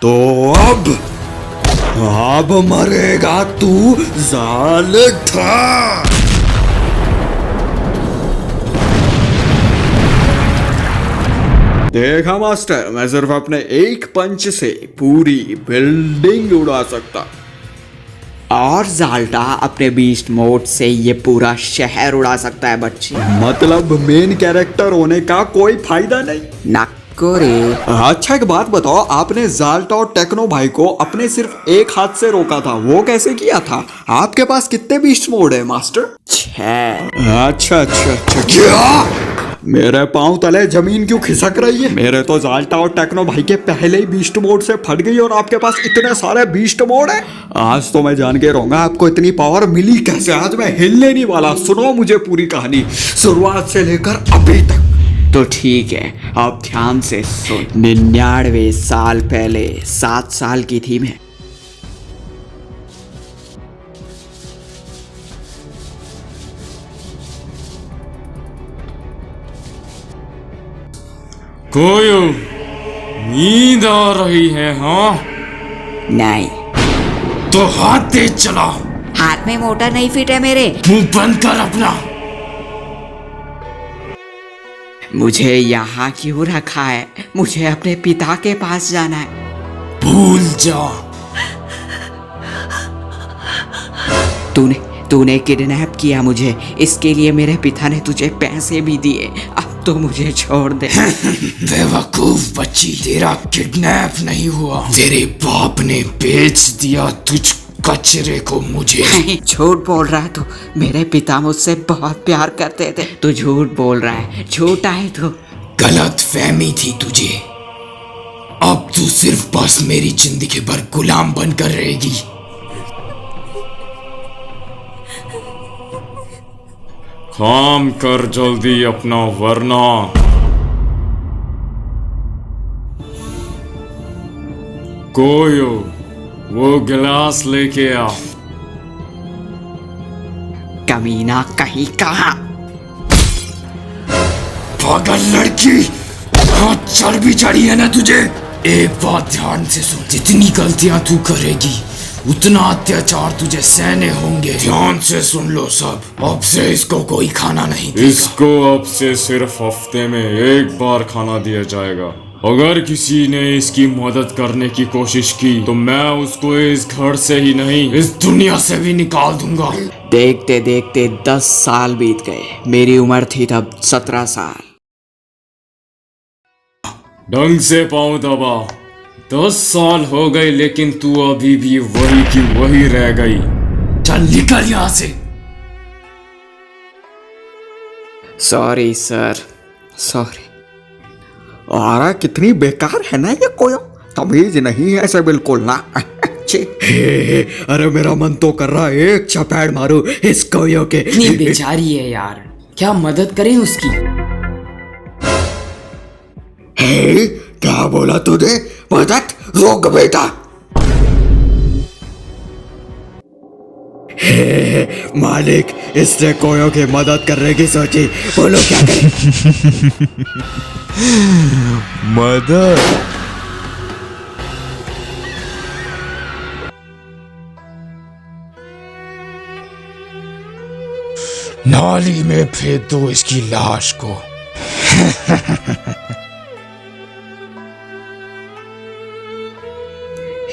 तो अब मरेगा तू ज़ालिठा। देखा मास्टर, मैं सिर्फ अपने एक पंच से पूरी बिल्डिंग उड़ा सकता, और ज़ाल्टा अपने बीस्ट मोड से ये पूरा शहर उड़ा सकता है बच्ची। मतलब मेन कैरेक्टर होने का कोई फायदा नहीं। नक्को रे। अच्छा एक बात बताओ, आपने ज़ाल्टा और टेक्नो भाई को अपने सिर्फ एक हाथ से रोका था, वो कैसे किया था? आपके पास कितने बीस्ट मोड है मास्टर? 6। अच्छा, क्या मेरे पांव तले जमीन क्यों खिसक रही है? मेरे तो ज़ाल्टा और टेक्नो भाई के पहले ही बीस्ट मोड से फट गई और आपके पास इतने सारे बीस्ट मोड है। आज तो मैं जान के रहूंगा आपको इतनी पावर मिली कैसे। आज मैं हिलने नहीं वाला। सुनो मुझे पूरी कहानी शुरुआत से लेकर अभी तक। तो ठीक है, अब ध्यान से सुन। 99 साल पहले 7 साल की थी मैं। कोयो, नींद आ रही है? हाँ नहीं, तो हाथ तेज चला। हाथ में मोटर नहीं फिट है मेरे। मुंह बंद कर अपना। मुझे यहाँ क्यों रखा है? मुझे अपने पिता के पास जाना है। भूल जा। तूने किडनैप किया मुझे, इसके लिए मेरे पिता ने तुझे पैसे भी दिए। अब तो मुझे छोड़ दे। बेवकूफ बच्ची, तेरा किडनैप नहीं हुआ, तेरे बाप ने बेच दिया तुझ कचरे को मुझे। झूठ बोल रहा है तू। मेरे पिता मुझसे बहुत प्यार करते थे। तू झूठ बोल रहा है, झूठा है तू। गलत फहमी थी तुझे। अब तू सिर्फ बस मेरी जिंदगी भर गुलाम बनकर रहेगी। काम कर जल्दी अपना, वरना कोयो वो गिलास लेके आ। कमीना कहीं कहा। पागल लड़की, हाथ चर्बी चढ़ी है ना तुझे? एक बात ध्यान से सुन, जितनी गलतियां तू करेगी उतना अत्याचार तुझे सहने होंगे। ध्यान से सुन लो सब। अब से इसको कोई खाना नहीं देगा। इसको अब से सिर्फ हफ्ते में एक बार खाना दिया जाएगा। अगर किसी ने इसकी मदद करने की कोशिश की तो मैं उसको इस घर से ही नहीं, इस दुनिया से भी निकाल दूंगा। देखते देखते 10 साल बीत गए। मेरी उम्र थी तब 17 साल। ढंग से पाँव दबा। 10 साल हो गए लेकिन तू अभी भी वही की वही रह गई। चल निकल यहाँ से। Sorry sir, sorry. अरे कितनी बेकार है ना ये कोयो, तमीज नहीं है ऐसे बिल्कुल ना। अरे मेरा मन तो कर रहा है एक चपेट मारूं इस कोयो के। इतनी बेचारी है यार, क्या मदद करें उसकी। हे, क्या बोला तूने? मदद? रोक बेटा। हे, मालिक, इसने कोयो की मदद करने की सोची। बोलो क्या करें? मदद? नाली में फेंक दो इसकी लाश को।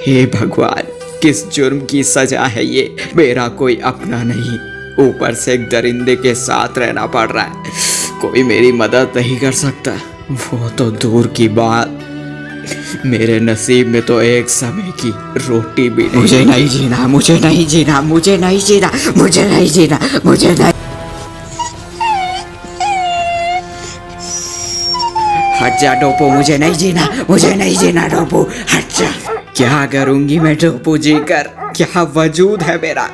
हे भगवान, किस जुर्म की सजा है ये। मेरा कोई अपना नहीं, ऊपर से एक दरिंदे के साथ रहना पड़ रहा है। कोई मेरी मदद नहीं कर सकता। वो तो दूर की बात, मेरे नसीब में तो एक समय की रोटी भी नहीं। मुझे नहीं जीना, मुझे नहीं जीना, मुझे नहीं जीना, मुझे नहीं जीना, मुझे नहीं। हट जा डोपो, मुझे नहीं जीना, मुझे नहीं जीना डोपो, हट जा। क्या करूंगी मैं डोपो जी कर? क्या वजूद है मेरा?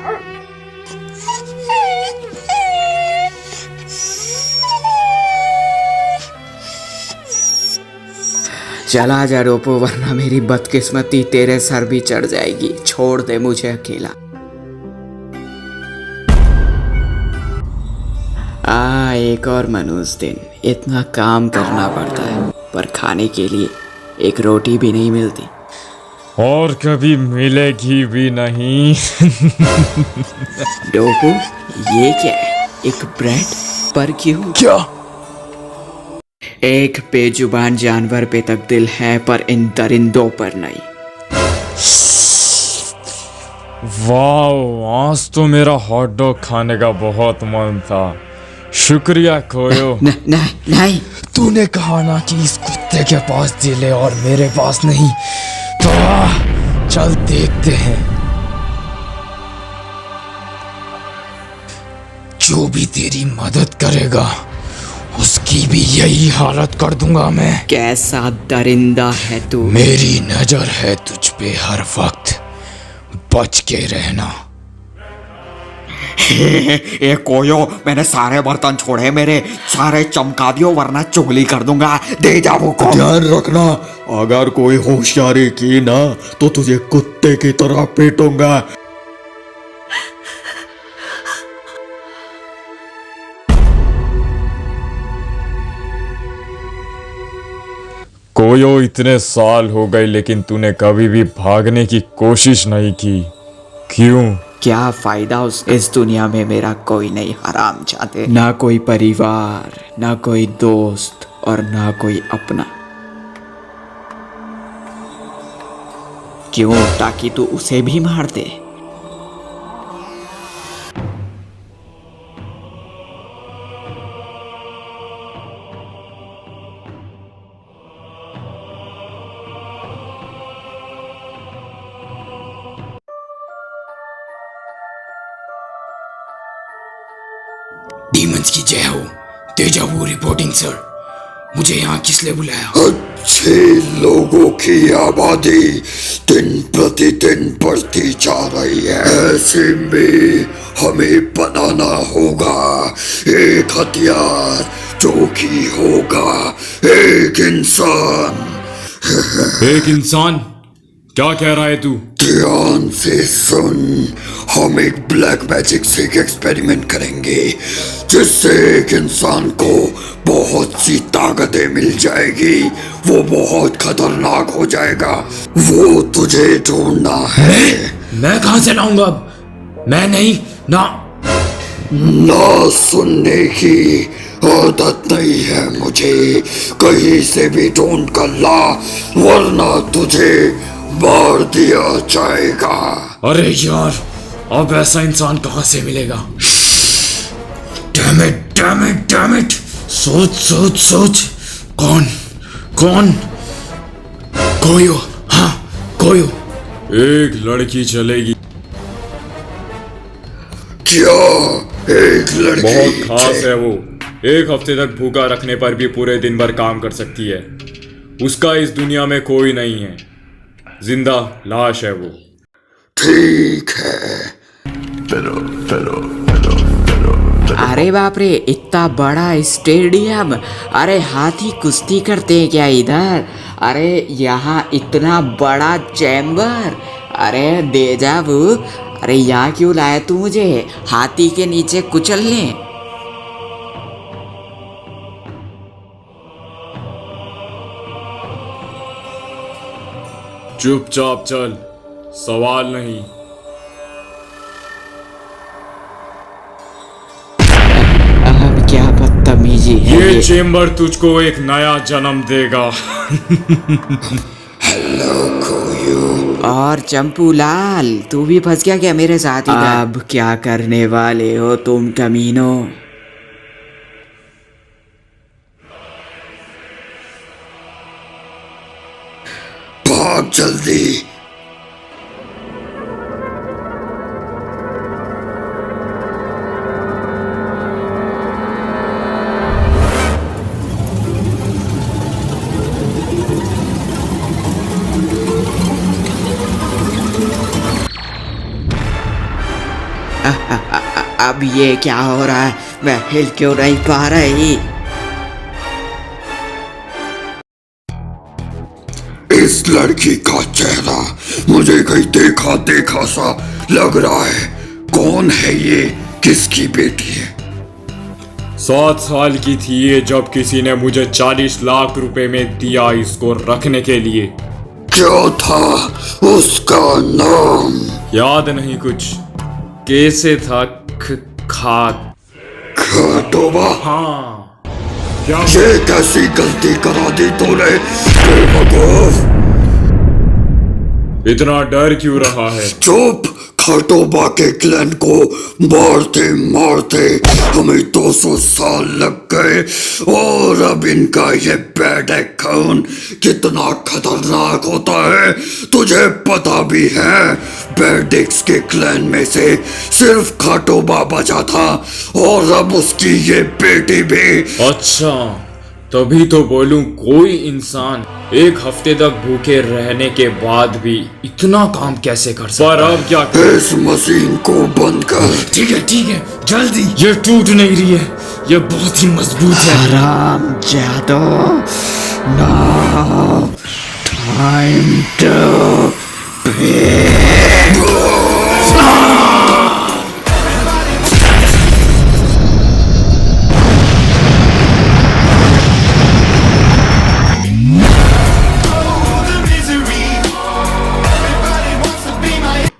चला जा डोपो, वरना मेरी बदकिस्मती तेरे सर भी चढ़ जाएगी। छोड़ दे मुझे अकेला। एक और मनुष्य दिन। इतना काम करना पड़ता है पर खाने के लिए एक रोटी भी नहीं मिलती। और कभी मिलेगी भी नहीं। डोपो, ये क्या है? एक ब्रेड पर क्यों? क्या? एक बेजुबान जानवर पे तक दिल है पर इन दरिंदों पर नहीं। वाह, आज तो मेरा हॉट डॉग खाने का बहुत मन था। शुक्रिया खोयो। नहीं। तूने कहा ना कि इस कुत्ते के पास दिल है और मेरे पास नहीं, तो चल देखते हैं। जो भी तेरी मदद करेगा उसकी भी यही हालत कर दूंगा मैं। कैसा दरिंदा है तू? मेरी नजर है तुझ पे हर वक्त, बच के रहना। ए कोयो, मैंने सारे बर्तन छोड़े, मेरे सारे चमका दियो वरना चुगली कर दूंगा। दे जा वो को। ध्यान रखना, अगर कोई होशियारी की ना तो तुझे कुत्ते की तरह पीटूंगा। कोयो, इतने साल हो गए लेकिन तूने कभी भी भागने की कोशिश नहीं की, क्यों? क्या फायदा इस दुनिया में मेरा कोई नहीं हराम चाहते, ना कोई परिवार, ना कोई दोस्त और ना कोई अपना। क्यों? ताकि तू उसे भी मार दे। डीमंस की जय हो। तेजाबू रिपोर्टिंग सर। मुझे यहाँ किस लिए बुलाया? अच्छे लोगों की आबादी दिन प्रतिदिन बढ़ती जा रही है। ऐसे में हमें बनाना होगा एक हथियार जो कि होगा एक इंसान। एक इंसान? क्या कह रहा है तू? ध्यान से सुन, हम एक ब्लैक मैजिक से एक एक्सपेरिमेंट करेंगे जिससे एक इंसान को बहुत सी ताकतें मिल जाएगी। वो बहुत खतरनाक हो जाएगा। वो तुझे ढूंढना है। मैं कहाँ से लाऊंगा अब? मैं नहीं ना। ना सुनने की आदत नहीं है मुझे। कहीं से भी ढूंढ कर ला वरना तुझे मार दिया जाएगा। अरे यार, अब ऐसा इंसान कहाँ से मिलेगा? Damn it. सोच। कौन? कोयो। हाँ, कोयो। एक लड़की चलेगी। क्या एक लड़की? बहुत खास है वो। एक हफ्ते तक भूखा रखने पर भी पूरे दिन भर काम कर सकती है। उसका इस दुनिया में कोई नहीं है। जिंदा लाश है वो। ठीक है। अरे बाप रे, इतना बड़ा स्टेडियम! अरे हाथी कुश्ती करते हैं क्या इधर? अरे यहाँ इतना बड़ा चैम्बर! अरे देजावू, अरे यहाँ क्यों लाया तू मुझे? हाथी के नीचे कुचलने? चुपचाप चल, सवाल नहीं। अब क्या बदतमीजी है ये चेम्बर तुझको एक नया जन्म देगा। हेलो कोयो। और चंपू लाल, तू भी फंस गया क्या मेरे साथ इधर? अब क्या करने वाले हो तुम कमीनों? भाग जल्दी। अब ये क्या हो रहा है? मैं हिल क्यों नहीं पा रही? इस लड़की का चेहरा मुझे कहीं देखा सा लग रहा है। कौन है ये? किसकी बेटी है? 7 साल की थी ये जब किसी ने मुझे 40 लाख रुपए में दिया इसको रखने के लिए। क्या था उसका नाम? याद नहीं कुछ। कैसे था? खाद। खाटोबा। हाँ। क्या? ये कैसी गलती करा दी तूने बेवकूफ? इतना डर क्यों रहा है? चुप। खाटोबा के क्लैन को मारते मारते हमें 200 साल लग गए और अब इनका ये बैड खून कितना खतरनाक होता है तुझे पता भी है। बैडिक्स के क्लैन में से सिर्फ खाटोबा बचा था और अब उसकी ये बेटी भी। अच्छा, तभी तो बोलूं कोई इंसान एक हफ्ते तक भूखे रहने के बाद भी इतना काम कैसे कर सकता है? पर अब क्या करें? इस मशीन को बंद कर। ठीक है जल्दी। ये टूट नहीं रही है, ये बहुत ही मजबूत है। हराम जादू, नाउ टाइम टू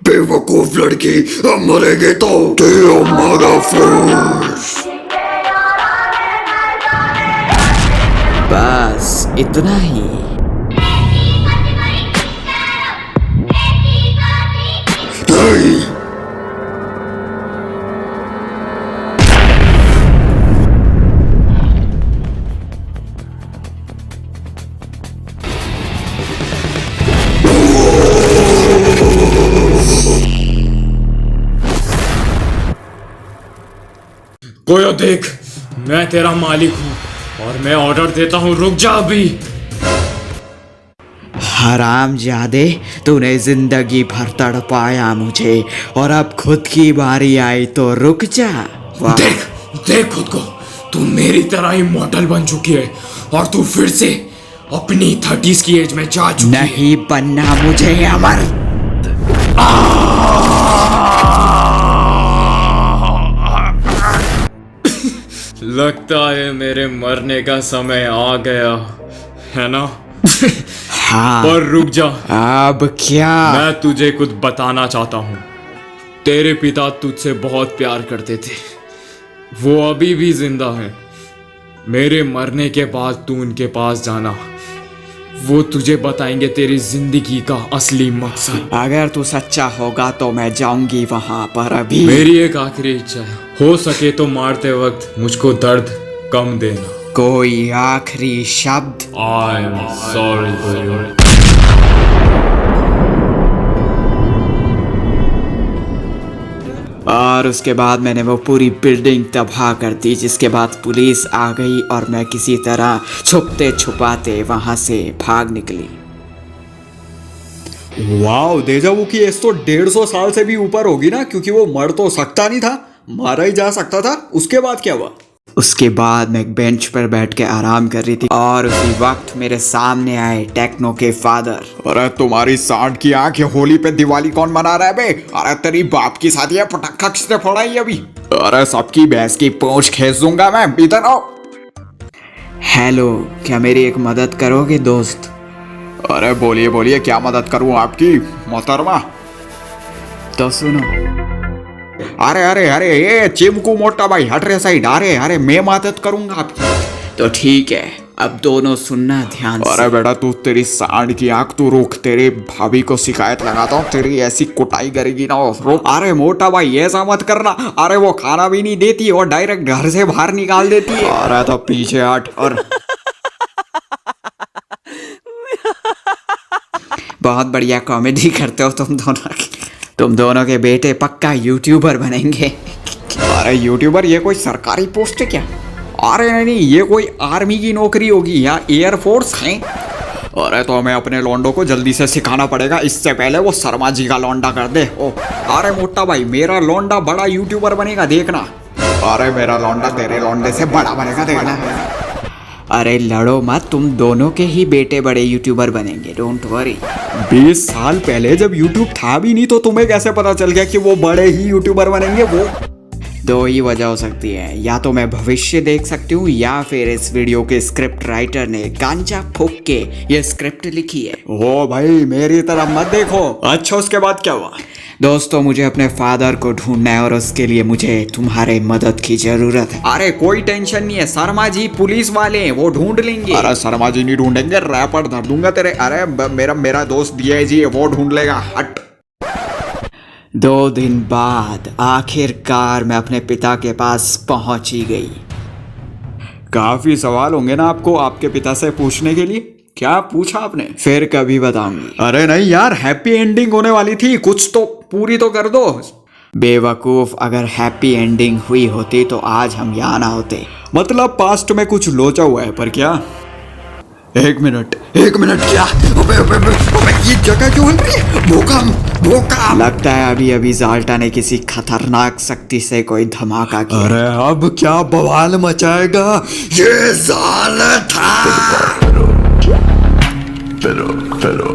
बेवकूफ लड़की, अब मरेगी तो तेरा मागा फोर्स। बस इतना ही। नहीं, कोयो देख, मैं तेरा मालिक हूँ और मैं ऑर्डर देता हूँ, रुक जा अभी। हराम जादे, तूने जिंदगी भर तड़पाया मुझे और अब खुद की बारी आई तो रुक जा। वाह। देख खुद को, तू मेरी तरह ही मॉडल बन चुकी है और तू फिर से अपनी 30s की एज में जा चुकी है। नहीं बनना मुझे अमर। लगता है मेरे मरने का समय आ गया है ना? हाँ, पर रुक जा, अब क्या? मैं तुझे कुछ बताना चाहता हूँ। तेरे पिता तुझसे बहुत प्यार करते थे, वो अभी भी जिंदा हैं। मेरे मरने के बाद तू उनके पास जाना, वो तुझे बताएंगे तेरी जिंदगी का असली मकसद। अगर तू सच्चा होगा तो मैं जाऊंगी वहां पर। अभी मेरी एक आखिरी इच्छा है, हो सके तो मारते वक्त मुझको दर्द कम देना। कोई आखिरी शब्द? I am sorry for you. और उसके बाद मैंने वो पूरी बिल्डिंग तबाह कर दी, जिसके बाद पुलिस आ गई और मैं किसी तरह छुपते छुपाते वहां से भाग निकली। वाओ, डेजावू की एज तो 150 साल से भी ऊपर होगी ना, क्योंकि वो मर तो सकता नहीं था, मारा ही जा सकता था। उसके बाद क्या हुआ? उसके बाद मैं एक बेंच पर बैठ के आराम कर रही थी और उसी वक्त मेरे सामने आए टेक्नो के फादर। अरे तुम्हारी सांड की आंख, होली पे दिवाली कौन मना रहा है बे? अरे तेरी बाप की शादी है, पटाखा किसने फोड़ा है अभी? अरे सबकी भैंस की पूंछ खींच दूंगा मैं, इधर आओ। हेलो, क्या मेरी एक मदद करोगे दोस्त? अरे बोलिए बोलिए, क्या मदद करूं आपकी मोहतरमा? तो सुनो। अरे अरे अरे, ये चिमकू मोटा भाई हट रे साइड। अरे अरे, मैं मदद करूंगा आपकी। तो ठीक है, अब दोनों सुनना ध्यान से। अरे बेटा, तू तेरी सांड की आंख तू रोक, तेरे भाभी को शिकायत लगाता हूँ, तेरी ऐसी कुटाई करेगी ना, रोक। अरे मोटा भाई ऐसा मत करना। अरे वो खाना भी नहीं देती और डायरेक्ट घर से बाहर निकाल देती है। अरे तो पीछे हट। और बहुत बढ़िया कॉमेडी करते हो तुम दोनों की। तुम दोनों के बेटे पक्का यूट्यूबर बनेंगे। अरे यूट्यूबर, ये कोई सरकारी पोस्ट है क्या? अरे नहीं नहीं, ये कोई आर्मी की नौकरी होगी या एयरफोर्स है। अरे तो हमें अपने लौंडों को जल्दी से सिखाना पड़ेगा, इससे पहले वो शर्मा जी का लौंडा कर दे। ओ अरे मोटा भाई, मेरा लौंडा बड़ा यूट्यूबर बनेगा, देखना। अरे मेरा लौंडा तेरे लौंडे से बड़ा बनेगा, देखना। अरे लड़ो मत, तुम दोनों के ही बेटे बड़े यूट्यूबर बनेंगे, डोंट वरी। 20 साल पहले जब यूट्यूब था भी नहीं तो तुम्हें कैसे पता चल गया कि वो बड़े ही यूट्यूबर बनेंगे? वो दो ही वजह हो सकती है, या तो मैं भविष्य देख सकती हूँ या फिर इस वीडियो के स्क्रिप्ट राइटर ने गांजा फूंक के ये स्क्रिप्ट लिखी है। ओ भाई मेरी तरफ मत देखो। अच्छा उसके बाद क्या हुआ? दोस्तों मुझे अपने फादर को ढूंढना है और उसके लिए मुझे तुम्हारे मदद की जरूरत है। अरे कोई टेंशन नहीं है, शर्मा जी पुलिस वाले हैं, वो ढूंढ लेंगे। अरे शर्मा जी नहीं ढूंढेंगे, रैपर धर दूंगा तेरे। अरे मेरा दोस्त डीआईजी है, वो ढूंढ लेगा। हट। 2 दिन बाद आखिरकार मैं अपने पिता के पास पहुंच ही गई। काफी सवाल होंगे ना आपको आपके पिता से पूछने के लिए। क्या पूछा आपने? फिर कभी बताऊंगी। अरे नहीं यार, हैप्पी एंडिंग होने वाली थी, कुछ तो पूरी तो कर दो। बेवकूफ, अगर हैप्पी एंडिंग हुई होती तो आज हम यहाँ ना होते। मतलब पास्ट में कुछ लोचा हुआ है, पर क्या? एक मिनट क्या? अबे ये जगह क्यों हिल रही है? भूकंप। लगता है अभी जाल्टा ने किसी खतरनाक शक्ति से कोई धमाका किया। अरे अब क्या बवाल मचाएगा? ये जाल था।